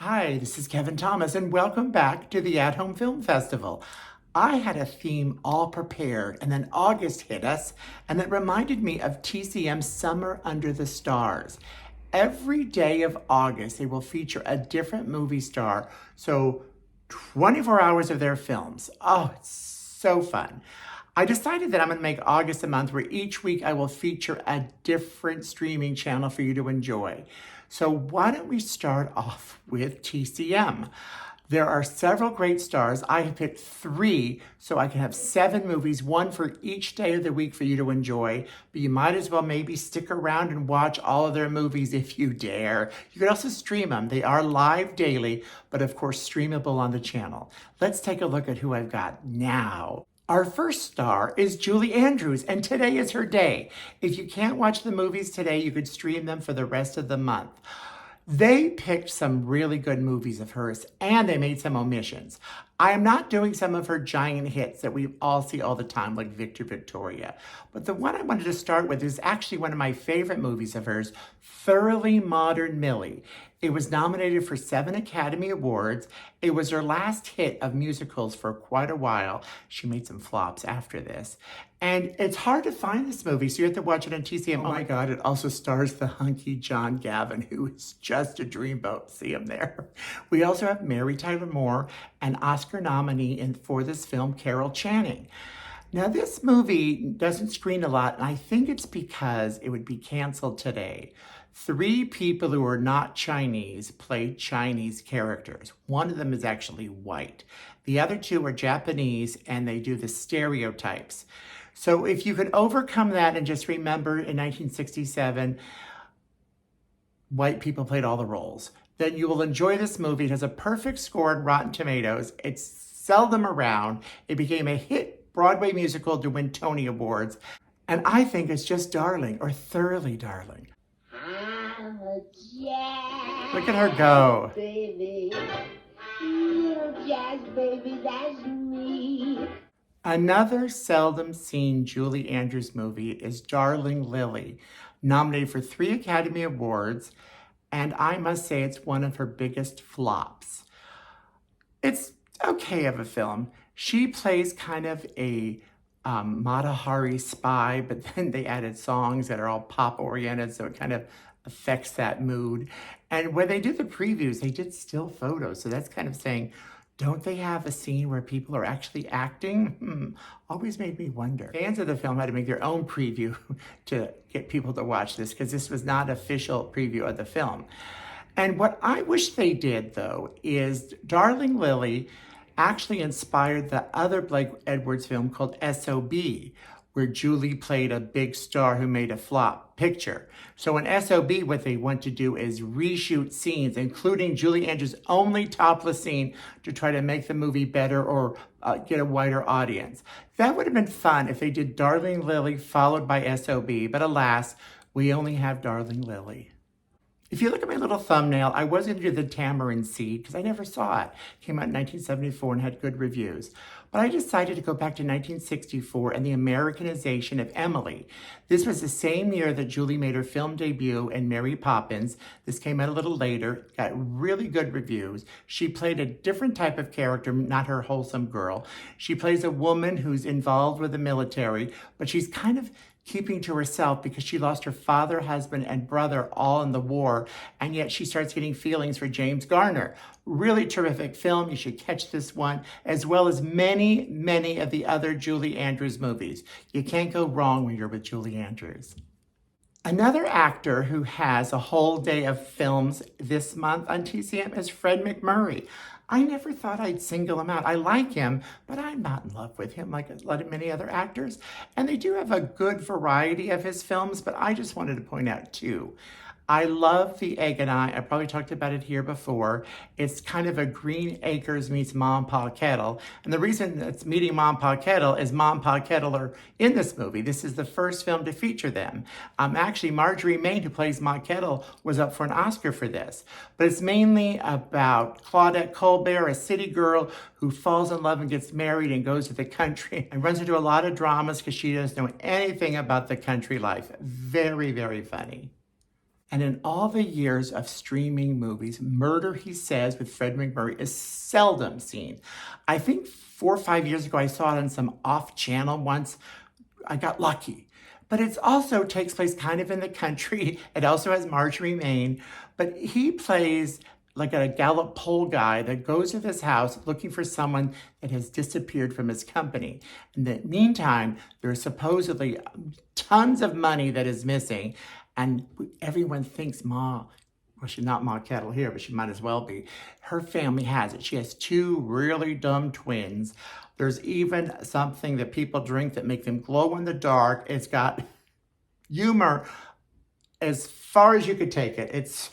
Hi, this is Kevin Thomas, and welcome back to the At Home Film Festival. I had a theme all prepared, and then August hit us, and it reminded me of TCM's Summer Under the Stars. Every day of August, they will feature a different movie star, so 24 hours of their films. Oh, it's so fun. I decided that I'm going to make August a month where each week I will feature a different streaming channel for you to enjoy. So why don't we start off with TCM? There are several great stars. I have picked 3 so I can have 7 movies, one for each day of the week for you to enjoy. But you might as well maybe stick around and watch all of their movies if you dare. You can also stream them. They are live daily, but of course streamable on the channel. Let's take a look at who I've got now. Our first star is Julie Andrews, and today is her day. If you can't watch the movies today, you could stream them for the rest of the month. They picked some really good movies of hers, and they made some omissions. I am not doing some of her giant hits that we all see all the time, like Victor Victoria. But the one I wanted to start with is actually one of my favorite movies of hers, Thoroughly Modern Millie. It was nominated for 7 Academy Awards. It was her last hit of musicals for quite a while. She made some flops after this. And it's hard to find this movie, so you have to watch it on TCM. Oh my God, it also stars the hunky John Gavin, who is just a dreamboat. See him there. We also have Mary Tyler Moore, an Oscar nominee for this film, Carol Channing. Now, this movie doesn't screen a lot, and I think it's because it would be canceled today. 3 people who are not Chinese play Chinese characters. One of them is actually white. The other 2 are Japanese, and they do the stereotypes. So if you can overcome that and just remember in 1967, white people played all the roles, then you will enjoy this movie. It has a perfect score on Rotten Tomatoes. It's seldom around. It became a hit Broadway musical to win Tony Awards. And I think it's just darling, or thoroughly darling. I'm a jazz Look at her go. baby. Little jazz baby, that's me. Another seldom seen Julie Andrews movie is Darling Lily, nominated for 3 Academy Awards, and I must say it's one of her biggest flops. It's okay of a film. She plays kind of a Mata Hari spy, but then they added songs that are all pop-oriented, so it kind of affects that mood. And when they did the previews, they did still photos, so that's kind of saying, don't they have a scene where people are actually acting? Always made me wonder. Fans of the film had to make their own preview to get people to watch this, because this was not official preview of the film. And what I wish they did, though, is Darling Lily actually inspired the other Blake Edwards film called S.O.B., where Julie played a big star who made a flop picture. So in S.O.B., what they want to do is reshoot scenes, including Julie Andrews' only topless scene, to try to make the movie better or get a wider audience. That would have been fun if they did Darling Lily followed by S.O.B., but alas, we only have Darling Lily. If you look at my little thumbnail, I was going to do The Tamarind Seed because I never saw it. It came out in 1974 and had good reviews. But I decided to go back to 1964 and the Americanization of Emily. This was the same year that Julie made her film debut in Mary Poppins. This came out a little later, got really good reviews. She played a different type of character, not her wholesome girl. She plays a woman who's involved with the military, but she's kind of keeping to herself because she lost her father, husband, and brother all in the war, and yet she starts getting feelings for James Garner. Really terrific film. You should catch this one, as well as many, many of the other Julie Andrews movies. You can't go wrong when you're with Julie Andrews. Another actor who has a whole day of films this month on TCM is Fred McMurray. I never thought I'd single him out. I like him, but I'm not in love with him like a lot of many other actors. And they do have a good variety of his films, but I just wanted to point out 2. I love The Egg and I probably talked about it here before. It's kind of a Green Acres meets Mom Pa Kettle. And the reason it's meeting Mom Pa Kettle is Mom Pa Kettle are in this movie. This is the first film to feature them. Actually, Marjorie Main, who plays Ma Kettle, was up for an Oscar for this. But it's mainly about Claudette Colbert, a city girl who falls in love and gets married and goes to the country and runs into a lot of dramas because she doesn't know anything about the country life. Very, very funny. And in all the years of streaming movies, Murder, He Says with Fred McMurray is seldom seen. I think 4 or 5 years ago, I saw it on some off channel once. I got lucky. But it also takes place kind of in the country. It also has Marjorie Main, but he plays like a Gallup poll guy that goes to this house looking for someone that has disappeared from his company. In the meantime, there's supposedly tons of money that is missing, and everyone thinks well, she's not Ma Kettle here, but she might as well be. Her family has it. She has 2 really dumb twins. There's even something that people drink that make them glow in the dark. It's got humor as far as you could take it. It's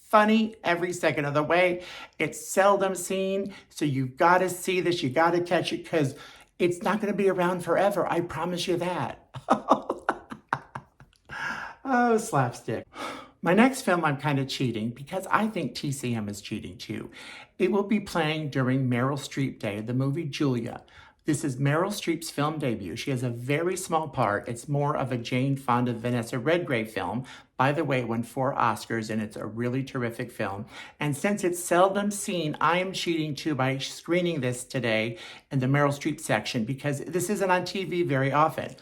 funny every second of the way. It's seldom seen, so you've got to see this. You got to catch it because it's not going to be around forever. I promise you that. Oh, slapstick. My next film, I'm kind of cheating because I think TCM is cheating too. It will be playing during Meryl Streep Day, the movie Julia. This is Meryl Streep's film debut. She has a very small part. It's more of a Jane Fonda, Vanessa Redgrave film. By the way, it won 4 Oscars, and it's a really terrific film. And since it's seldom seen, I am cheating too by screening this today in the Meryl Streep section because this isn't on TV very often.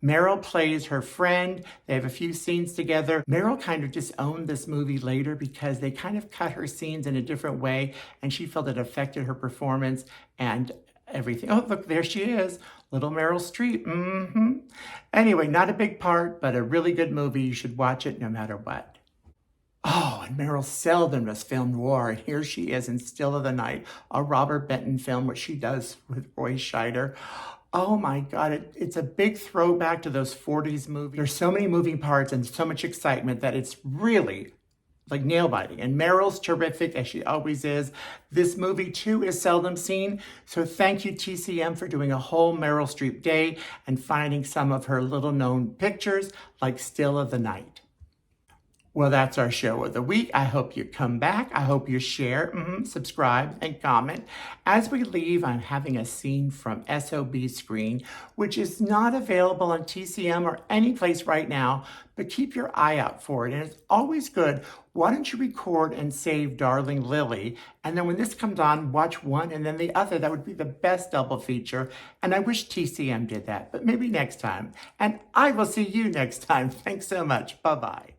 Meryl plays her friend. They have a few scenes together. Meryl kind of disowned this movie later because they kind of cut her scenes in a different way, and she felt it affected her performance and everything. Oh, look, there she is. Little Meryl Streep. Anyway, not a big part, but a really good movie. You should watch it no matter what. Oh, and Merl Seldon was film noir, and here she is in Still of the Night, a Robert Benton film, which she does with Roy Scheider. Oh my God, it's a big throwback to those 40s movies. There's so many moving parts and so much excitement that it's really like nail-biting. And Meryl's terrific, as she always is. This movie, too, is seldom seen. So thank you, TCM, for doing a whole Meryl Streep day and finding some of her little-known pictures, like Still of the Night. Well, that's our show of the week. I hope you come back. I hope you share, subscribe, and comment. As we leave, I'm having a scene from SOB Screen, which is not available on TCM or any place right now, but keep your eye out for it. And it's always good. Why don't you record and save Darling Lily? And then when this comes on, watch one and then the other. That would be the best double feature. And I wish TCM did that, but maybe next time. And I will see you next time. Thanks so much. Bye-bye.